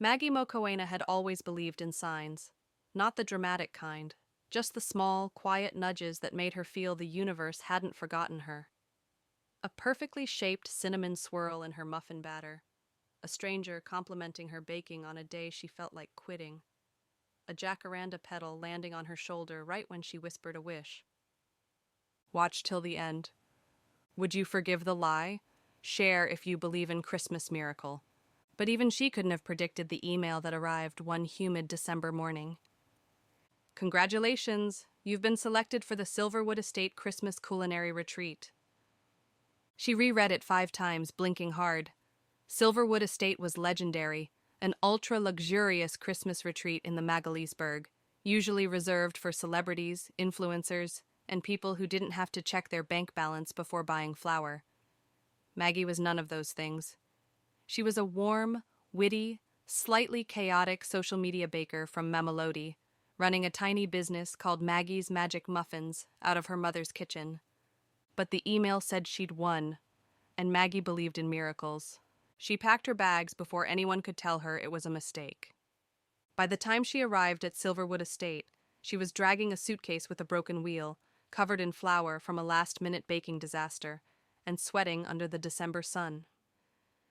Maggie Mokoena had always believed in signs. Not the dramatic kind, just the small, quiet nudges that made her feel the universe hadn't forgotten her. A perfectly shaped cinnamon swirl in her muffin batter. A stranger complimenting her baking on a day she felt like quitting. A jacaranda petal landing on her shoulder right when she whispered a wish. Watch till the end. Would you forgive the lie? Share if you believe in Christmas miracle. But even she couldn't have predicted the email that arrived one humid December morning. Congratulations, you've been selected for the Silverwood Estate Christmas Culinary Retreat. She reread it 5 times, blinking hard. Silverwood Estate was legendary, an ultra-luxurious Christmas retreat in the Magaliesberg, usually reserved for celebrities, influencers, and people who didn't have to check their bank balance before buying flour. Maggie was none of those things. She was a warm, witty, slightly chaotic social media baker from Mamelodi, running a tiny business called Maggie's Magic Muffins out of her mother's kitchen. But the email said she'd won, and Maggie believed in miracles. She packed her bags before anyone could tell her it was a mistake. By the time she arrived at Silverwood Estate, she was dragging a suitcase with a broken wheel, covered in flour from a last-minute baking disaster, and sweating under the December sun.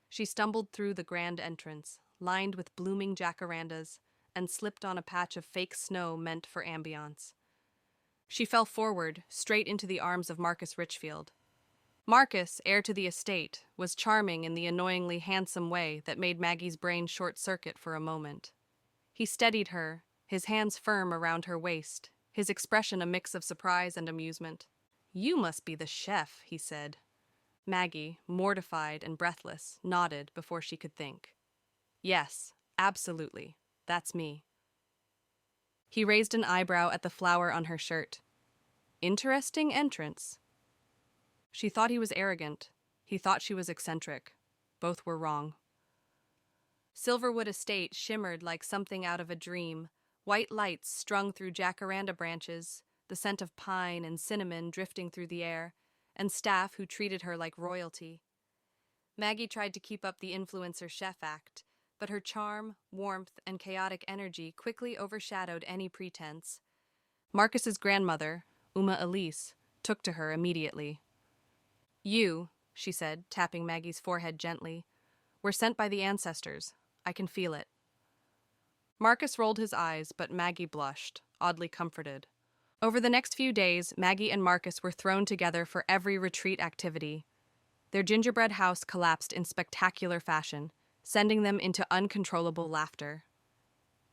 She stumbled through the grand entrance, lined with blooming jacarandas, and slipped on a patch of fake snow meant for ambiance. She fell forward, straight into the arms of Marcus Richfield. Marcus, heir to the estate, was charming in the annoyingly handsome way that made Maggie's brain short-circuit for a moment. He steadied her, his hands firm around her waist, his expression a mix of surprise and amusement. "You must be the chef," he said. Maggie, mortified and breathless, nodded before she could think. "Yes, absolutely. That's me." He raised an eyebrow at the flower on her shirt. "Interesting entrance." She thought he was arrogant. He thought she was eccentric. Both were wrong. Silverwood Estate shimmered like something out of a dream, white lights strung through jacaranda branches, the scent of pine and cinnamon drifting through the air, and staff who treated her like royalty. Maggie tried to keep up the influencer chef act, but her charm, warmth, and chaotic energy quickly overshadowed any pretense. Marcus's grandmother, Uma Elise, took to her immediately. "You," she said, tapping Maggie's forehead gently, "were sent by the ancestors. I can feel it." Marcus rolled his eyes, but Maggie blushed, oddly comforted. Over the next few days, Maggie and Marcus were thrown together for every retreat activity. Their gingerbread house collapsed in spectacular fashion, sending them into uncontrollable laughter.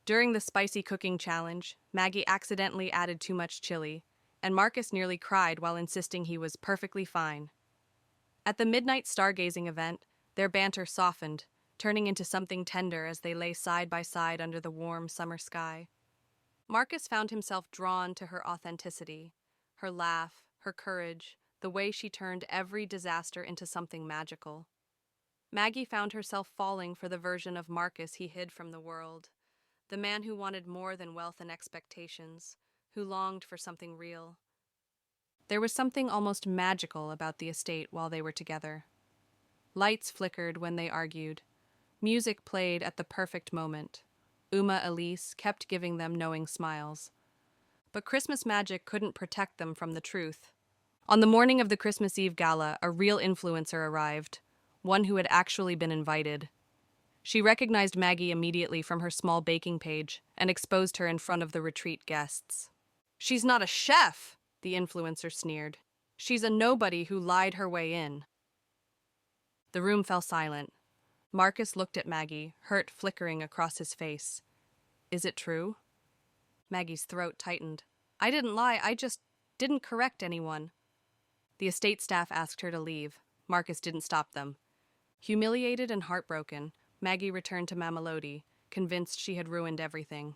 During the spicy cooking challenge, Maggie accidentally added too much chili, and Marcus nearly cried while insisting he was perfectly fine. At the midnight stargazing event, their banter softened, turning into something tender as they lay side by side under the warm summer sky. Marcus found himself drawn to her authenticity, her laugh, her courage, the way she turned every disaster into something magical. Maggie found herself falling for the version of Marcus he hid from the world, the man who wanted more than wealth and expectations, who longed for something real. There was something almost magical about the estate while they were together. Lights flickered when they argued. Music played at the perfect moment. Uma Elise kept giving them knowing smiles. But Christmas magic couldn't protect them from the truth. On the morning of the Christmas Eve gala, a real influencer arrived, one who had actually been invited. She recognized Maggie immediately from her small baking page and exposed her in front of the retreat guests. "She's not a chef," the influencer sneered. "She's a nobody who lied her way in." The room fell silent. Marcus looked at Maggie, hurt flickering across his face. "Is it true?" Maggie's throat tightened. "I didn't lie, I just didn't correct anyone." The estate staff asked her to leave. Marcus didn't stop them. Humiliated and heartbroken, Maggie returned to Mamelodi, convinced she had ruined everything.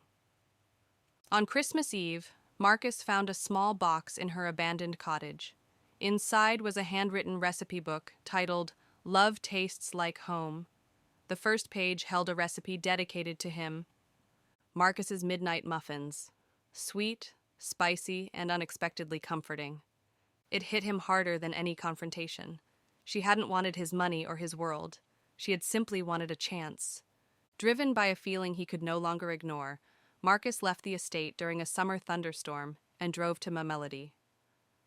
On Christmas Eve, Marcus found a small box in her abandoned cottage. Inside was a handwritten recipe book titled "Love Tastes Like Home." The first page held a recipe dedicated to him, Marcus's midnight muffins. Sweet, spicy, and unexpectedly comforting. It hit him harder than any confrontation. She hadn't wanted his money or his world. She had simply wanted a chance. Driven by a feeling he could no longer ignore, Marcus left the estate during a summer thunderstorm and drove to Mamelodi.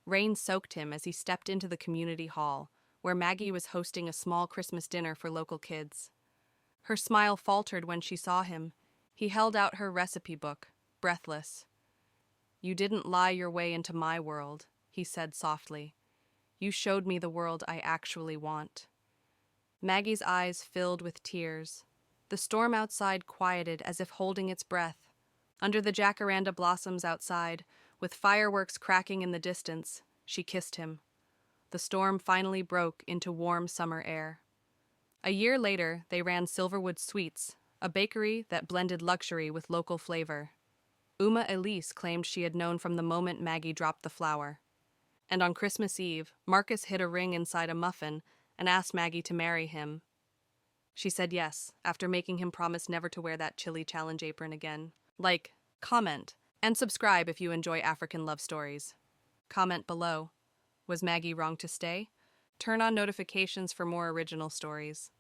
Rain soaked him as he stepped into the community hall, where Maggie was hosting a small Christmas dinner for local kids. Her smile faltered when she saw him. He held out her recipe book, breathless. "You didn't lie your way into my world," he said softly. "You showed me the world I actually want." Maggie's eyes filled with tears. The storm outside quieted as if holding its breath. Under the jacaranda blossoms outside, with fireworks cracking in the distance, she kissed him. The storm finally broke into warm summer air. A year later, they ran Silverwood Sweets, a bakery that blended luxury with local flavor. Uma Elise claimed she had known from the moment Maggie dropped the flower. And on Christmas Eve, Marcus hid a ring inside a muffin and asked Maggie to marry him. She said yes, after making him promise never to wear that chilly challenge apron again. Like, comment, and subscribe if you enjoy African love stories. Comment below. Was Maggie wrong to stay? Turn on notifications for more original stories.